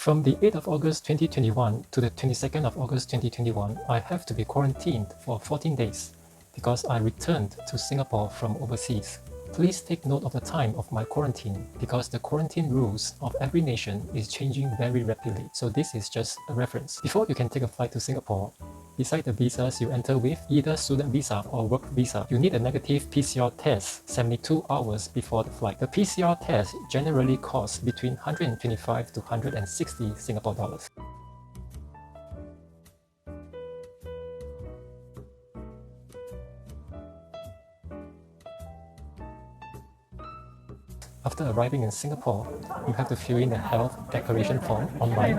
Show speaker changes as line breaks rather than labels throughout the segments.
From the 8th of August 2021 to the 22nd of August 2021, I have to be quarantined for 14 days because I returned to Singapore from overseas. Please take note of the time of my quarantine because the quarantine rules of every nation is changing very rapidly. So this is just a reference. Before you can take a flight to Singapore, beside the visas you enter with, either student visa or work visa, you need a negative PCR test 72 hours before the flight. The PCR test generally costs between 125 to 160 Singapore dollars. After arriving in Singapore, you have to fill in a health declaration form online.
If I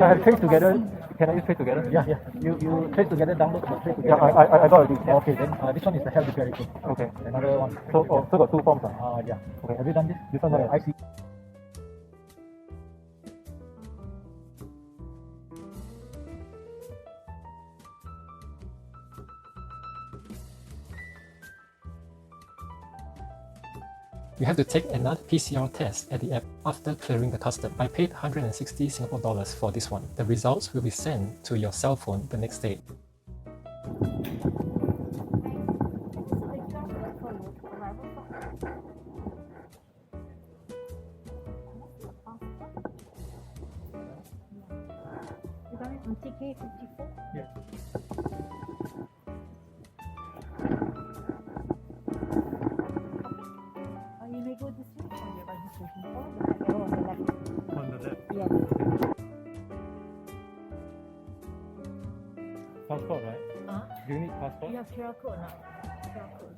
have trace together, can I use trace together? Yeah. You trace together, download the trace together. Yeah, I got it. Okay, then this one is the health declaration. Okay. Another one. So got two forms. Yeah. Okay, have you done this? This one got IC.
You have to take another PCR test at the app after clearing the custom. I paid 160 Singapore dollars for this one. The results will be sent to your cell phone the next day.
You got it on TK54?
Yeah.
You may go this way for your registration form. The arrow on the left.
On the left.
Yes.
Passport, right? Do you need passport?
You have QR code or not? QR code.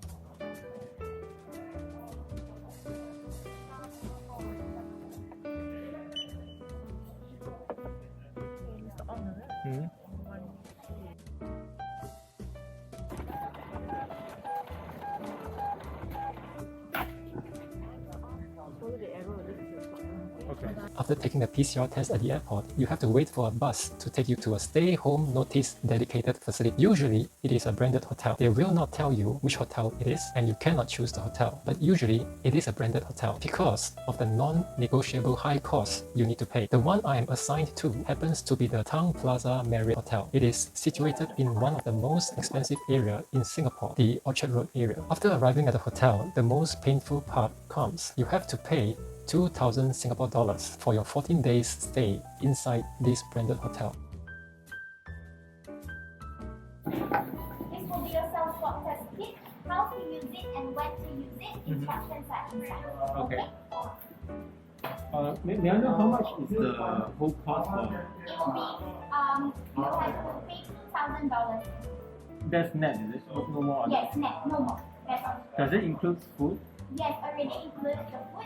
Mr. Ong, is it? Follow the arrow, this is your spot.
Okay.
After taking the PCR test at the airport, you have to wait for a bus to take you to a stay-home notice dedicated facility. Usually, it is a branded hotel. They will not tell you which hotel it is, and you cannot choose the hotel. But usually, it is a branded hotel because of the non-negotiable high cost you need to pay. The one I am assigned to happens to be the Town Plaza Marriott Hotel. It is situated in one of the most expensive area in Singapore, the Orchard Road area. After arriving at the hotel, the most painful part comes. You have to pay 2,000 Singapore dollars for your 14 days stay inside this branded hotel.
This will be your self-swab test kit. How to use it and when to use it, instructions are inside.
Okay. May I know how much is the whole cost for?
It will be, you have to pay $2,000.
That's net, is it? No more.
Yes, net, no more. That's all.
Does it include food?
Yes, already included the food.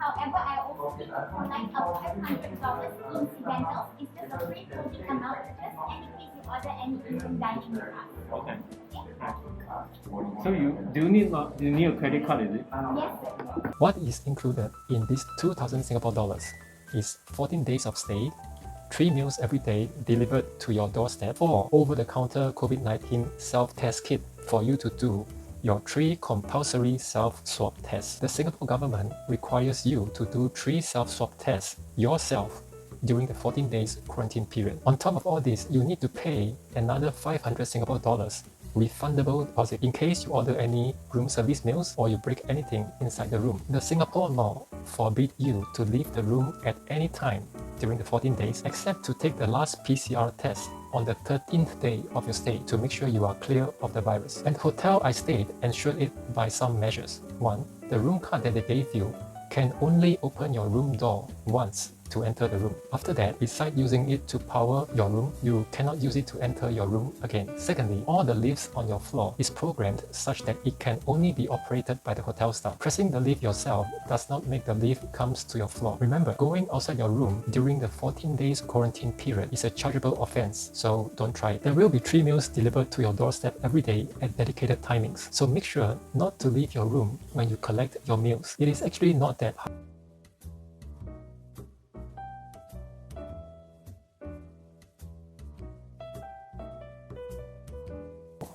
However, I also need for like $500 incidentals. It's just a free coding amount, just in case you order any Indian dining with us.
Okay.
Okay?
So do you need a credit card, is it?
Yes, sir.
What is included in this 2,000 Singapore dollars is 14 days of stay, 3 meals every day delivered to your doorstep, 4 over-the-counter COVID-19 self-test kit for you to do your 3 compulsory self-swab tests. The Singapore government requires you to do 3 self-swab tests yourself during the 14 days quarantine period. On top of all this, you need to pay another 500 Singapore dollars refundable deposit in case you order any room service meals or you break anything inside the room. The Singapore law forbids you to leave the room at any time during the 14 days except to take the last PCR test on the 13th day of your stay to make sure you are clear of the virus. And the hotel I stayed ensured it by some measures. 1. The room card that they gave you can only open your room door once to enter the room. After that, besides using it to power your room, you cannot use it to enter your room again. Secondly, all the lifts on your floor is programmed such that it can only be operated by the hotel staff. Pressing the lift yourself does not make the lift comes to your floor. Remember, going outside your room during the 14 days quarantine period is a chargeable offense, so don't try it. There will be 3 meals delivered to your doorstep every day at dedicated timings, so make sure not to leave your room when you collect your meals. It is actually not that hard.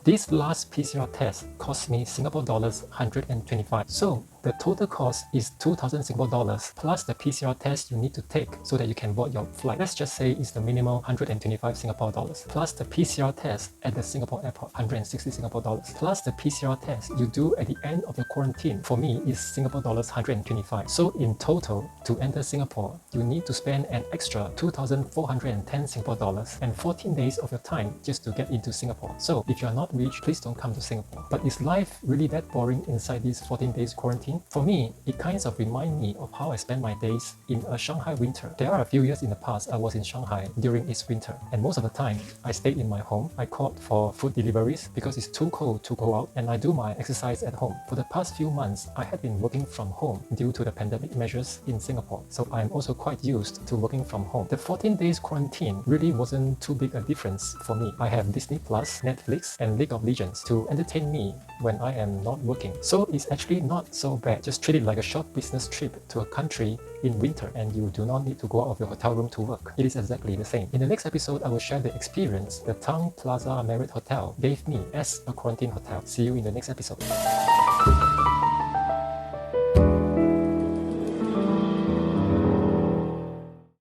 This last PCR test cost me Singapore dollars 125. So The total cost is 2,000 Singapore dollars plus the PCR test you need to take so that you can board your flight. Let's just say it's the minimum 125 Singapore dollars plus the PCR test at the Singapore airport 160 Singapore dollars plus the PCR test you do at the end of your quarantine. For me, is Singapore dollars 125. So in total, to enter Singapore, you need to spend an extra 2,410 Singapore dollars and 14 days of your time just to get into Singapore. So if you're not rich, please don't come to Singapore. But is life really that boring inside these 14 days quarantine? For me, it kind of reminds me of how I spend my days in a Shanghai winter. There are a few years in the past I was in Shanghai during its winter, and most of the time I stayed in my home. I called for food deliveries because it's too cold to go out, and I do my exercise at home. For the past few months, I have been working from home due to the pandemic measures in Singapore, so I'm also quite used to working from home. The 14 days quarantine really wasn't too big a difference for me. I have Disney Plus, Netflix, and League of Legends to entertain me when I am not working. So it's actually not so bad. Just treat it like a short business trip to a country in winter, and you do not need to go out of your hotel room to work. It is exactly the same. In the next episode, I will share the experience the Town Plaza Marriott Hotel gave me as a quarantine hotel. See you in the next episode.